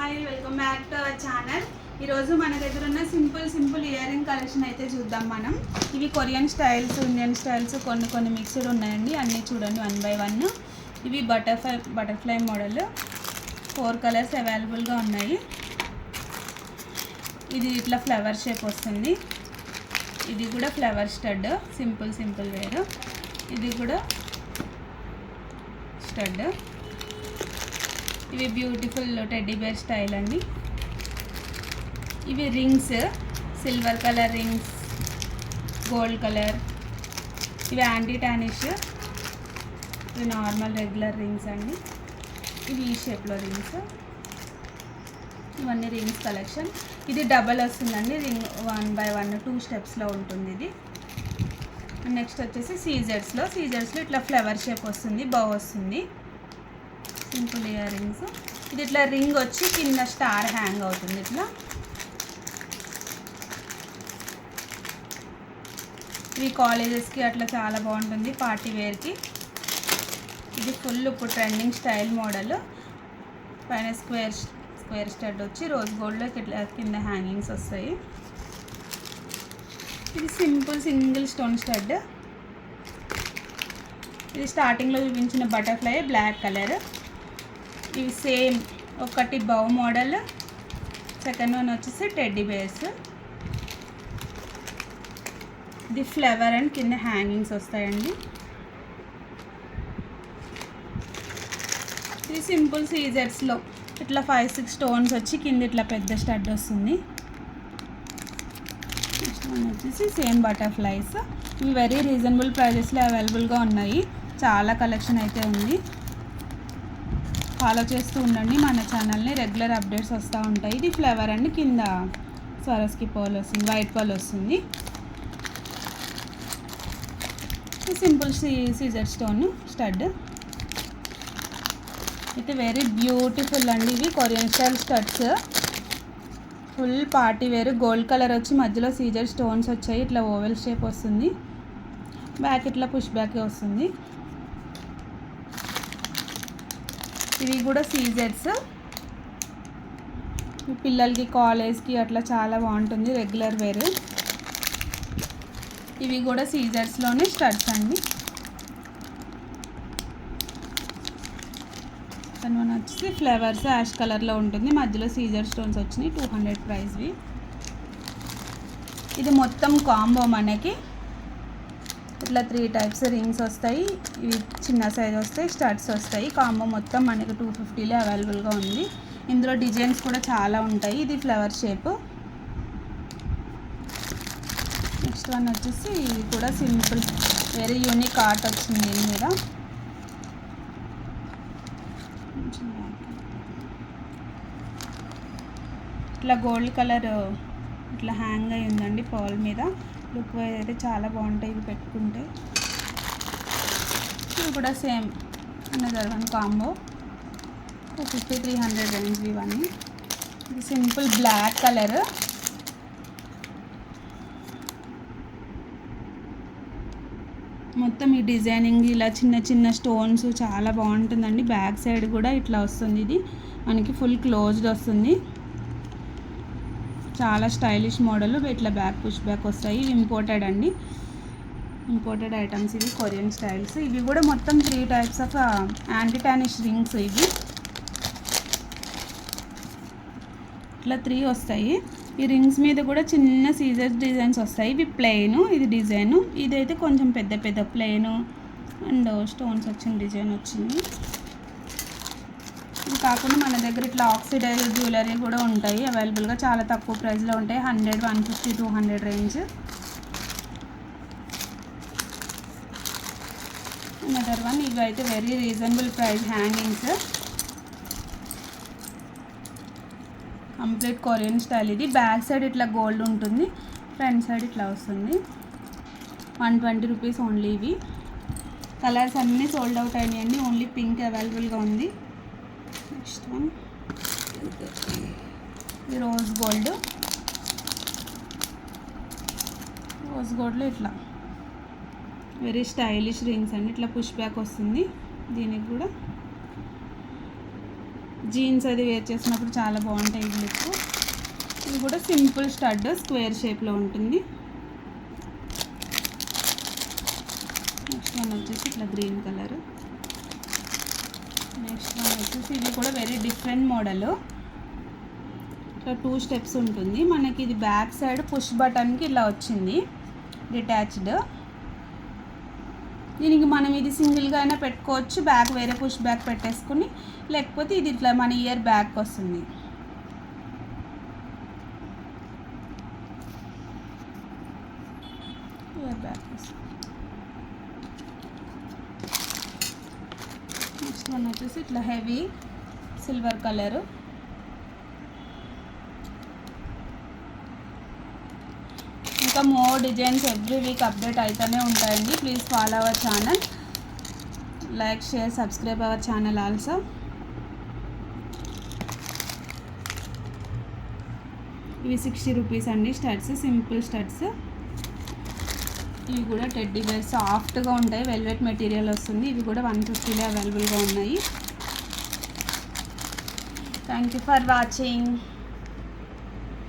Hi welcome back to our channel. ఈరోజు మన దగ్గర ఉన్న సింపుల్ ఇయర్ రింగ్ కలెక్షన్ అయితే చూద్దాం మనం. ఇవి కొరియన్ స్టైల్స్, ఇండియన్ స్టైల్స్ కొన్ని మిక్స్డ్ ఉన్నాయండి. అన్నీ చూడండి 1 by 1. ఇవి బటర్ఫ్లై మోడల్ 4 కలర్స్ అవైలబుల్గా ఉన్నాయి. ఇది ఇట్లా ఫ్లవర్ షేప్ వస్తుంది. ఇది కూడా ఫ్లవర్ స్టడ్, సింపుల్ వేర్. ఇది కూడా స్టడ్. ఇవి బ్యూటిఫుల్ టెడ్డీ బేర్ స్టైల్ అండి. ఇవి rings, silver colour rings, gold colour. ఇవి యాంటీ టానిష్, ఇవి నార్మల్ రెగ్యులర్ రింగ్స్ అండి. ఇవి ఈ షేప్లో రింగ్స్. ఇవన్నీ రింగ్స్ కలెక్షన్. ఇది డబల్ వస్తుందండి, రింగ్ 1 by 1 2 స్టెప్స్లో ఉంటుంది ఇది. నెక్స్ట్ వచ్చేసి సీజర్స్లో ఇట్లా ఫ్లవర్ షేప్ వస్తుంది, బౌ వస్తుంది. Simple ear rings. ఇది ఇట్లా రింగ్ వచ్చి కింద స్టార్ హ్యాంగ్ అవుతుంది ఇట్లా. ఇవి కాలేజెస్కి అట్లా చాలా బాగుంటుంది, పార్టీ వేర్కి. ఇది ఫుల్ ఇప్పుడు ట్రెండింగ్ స్టైల్ మోడల్. పైన స్క్వేర్ స్టడ్ వచ్చి రోజ్ గోల్డ్లో ఇట్లా కింద హ్యాంగింగ్స్ వస్తాయి. ఇది సింగిల్ స్టోన్ స్టడ్. ఇది స్టార్టింగ్లో చూపించిన బటర్ఫ్లై బ్లాక్ కలర్. ఇవి సేమ్, ఒకటి బౌ మోడల్, సెకండ్ వన్ వచ్చేసి టెడ్డీ బేర్స్. ఇది ఫ్లవర్ అండ్ కింద హ్యాంగింగ్స్ వస్తాయండి. ఇది సింపుల్ సీజర్స్లో ఇట్లా 5-6 స్టోన్స్ వచ్చి కింద ఇట్లా పెద్ద స్టడ్ వస్తుంది. నెక్స్ట్ వన్ వచ్చేసి సేమ్ బటర్ఫ్లైస్. ఇవి వెరీ రీజనబుల్ ప్రైజెస్లో అవైలబుల్గా ఉన్నాయి. చాలా కలెక్షన్ అయితే ఉంది. ఫాలో చేస్తూ ఉండండి మన ఛానల్ని, రెగ్యులర్ అప్డేట్స్ వస్తూ ఉంటాయి. ఇది ఫ్లవర్ అండ్ కింద స్వరస్కి పర్ల్ వస్తుంది, వైట్ పర్ల్ వస్తుంది. Simple caesar stone stud. అయితే వెరీ బ్యూటిఫుల్ అండి. ఇవి Korean style studs, full party wear. Gold colour వచ్చి మధ్యలో సీజర్ స్టోన్స్ వచ్చాయి, ఇట్లా ఓవెల్ షేప్ వస్తుంది. బ్యాక్ ఇట్లా పుష్ బ్యాక్ వస్తుంది. ఇవి కూడా సీజర్స్, పిల్లలకి కాలేజ్కి అట్లా చాలా బాగుంటుంది, రెగ్యులర్ వేర్. ఇవి కూడా సీజర్స్లోనే స్టడ్స్ అండి. వన్ వచ్చి ఫ్లవర్స్ యాష్ కలర్లో ఉంటుంది, మధ్యలో సీజర్ స్టోన్స్ వచ్చినాయి. 200 ప్రైస్వి. ఇది మొత్తం కాంబో మనకి ఇట్లా 3 టైప్స్ రింగ్స్ వస్తాయి. ఇవి చిన్న సైజ్ వస్తాయి, స్టడ్స్ వస్తాయి. కాంబో మొత్తం మనకి 250లో అవైలబుల్గా ఉంది. ఇందులో డిజైన్స్ కూడా చాలా ఉంటాయి. ఇది ఫ్లవర్ షేప్. నెక్స్ట్ వన్ వచ్చేసి ఇది కూడా సింపుల్, వెరీ యూనిక్ ఆర్ట్ వచ్చింది దీని మీద. ఇట్లా గోల్డ్ కలర్ ఇట్లా హ్యాంగ్ అయి ఉందండి పర్ల్ మీద. లుక్ వైజ్ అయితే చాలా బాగుంటాయి ఇవి పెట్టుకుంటే. ఇవి కూడా same another one combo 250-300 range ఇవన్నీ. ఇది సింపుల్ బ్లాక్ కలర్. మొత్తం ఈ డిజైనింగ్ ఇలా చిన్న స్టోన్స్ చాలా బాగుంటుందండి. బ్యాక్ సైడ్ కూడా ఇట్లా వస్తుంది. ఇది మనకి ఫుల్ క్లోజ్డ్ వస్తుంది, చాలా స్టైలిష్ మోడల్. ఇట్లా బ్యాక్ పుష్ బ్యాక్ వస్తాయి. ఇవి ఇంపోర్టెడ్ అండి, ఇంపోర్టెడ్ ఐటమ్స్ ఇవి, కొరియన్ స్టైల్స్. ఇవి కూడా మొత్తం 3 టైప్స్ ఆఫ్ యాంటీ టానిష్ రింగ్స్. ఇవి ఇట్లా 3 వస్తాయి. ఈ రింగ్స్ మీద కూడా చిన్న సీజర్స్ డిజైన్స్ వస్తాయి. ఇవి ప్లెయిన్, ఇది డిజైన్. ఇదైతే కొంచెం పెద్ద ప్లెయిన్ అండ్ స్టోన్స్ వచ్చిన డిజైన్ వచ్చింది. ఇది కాకుండా మన దగ్గర ఇట్లా ఆక్సిడైజ్ జ్యువెలరీ కూడా ఉంటాయి అవైలబుల్గా, చాలా తక్కువ ప్రైస్లో ఉంటాయి. 100, 150, 200 రేంజ్. Another one. ఇవి అయితే very reasonable price hangings. Complete Korean style. ఇది బ్యాక్ సైడ్ ఇట్లా గోల్డ్ ఉంటుంది, ఫ్రంట్ సైడ్ ఇట్లా వస్తుంది. 120 రూపీస్ ఓన్లీ. ఇవి కలర్స్ అన్నీ సోల్డ్ అవుట్ అయినాయండి, ఓన్లీ పింక్ అవైలబుల్గా ఉంది. నెక్స్ట్ వన్ ఇది రోజ్ గోల్డ్లో ఇట్లా వెరీ స్టైలిష్ రింగ్స్ అండి. ఇట్లా పుష్ బ్యాక్ వస్తుంది. దీనికి కూడా జీన్స్ అది వేర్ చేసినప్పుడు చాలా బాగుంటాయి ఈ లుక్. ఇది కూడా సింపుల్ స్టడ్ స్క్వేర్ షేప్లో ఉంటుంది. నెక్స్ట్ వన్ వచ్చేసి ఇట్లా గ్రీన్ కలర్. నెక్స్ట్ వన్ వచ్చేసి ఇది కూడా వెరీ డిఫరెంట్ మోడల్. ఇట్లా 2 స్టెప్స్ ఉంటుంది మనకి. ఇది బ్యాక్ సైడ్ పుష్ బటన్కి ఇలా వచ్చింది డిటాచ్డ్. దీనికి మనం ఇది సింగిల్గా అయినా పెట్టుకోవచ్చు, బ్యాక్ వేరే పుష్ బ్యాక్ పెట్టేసుకుని, లేకపోతే ఇది ఇట్లా మన ఇయర్ బ్యాక్ వస్తుంది. ఇయర్ బ్యాక్ వస్తుంది. నెక్స్ట్ వన్ వచ్చేసి ఇట్లా హెవీ సిల్వర్ కలరు. ఇంకా more designs every week update అవుతూనే ఉంటాయండి. Please follow our channel, like, share, subscribe our channel also. ఇవి 60 రూపీస్ అండి స్టడ్స్, సింపుల్ స్టడ్స్. ఇవి కూడా టెడ్డీ బేర్ సాఫ్ట్గా ఉంటాయి, వెల్వెట్ మెటీరియల్ వస్తుంది. ఇవి కూడా 150లో అవైలబుల్గా ఉన్నాయి. Thank you for watching.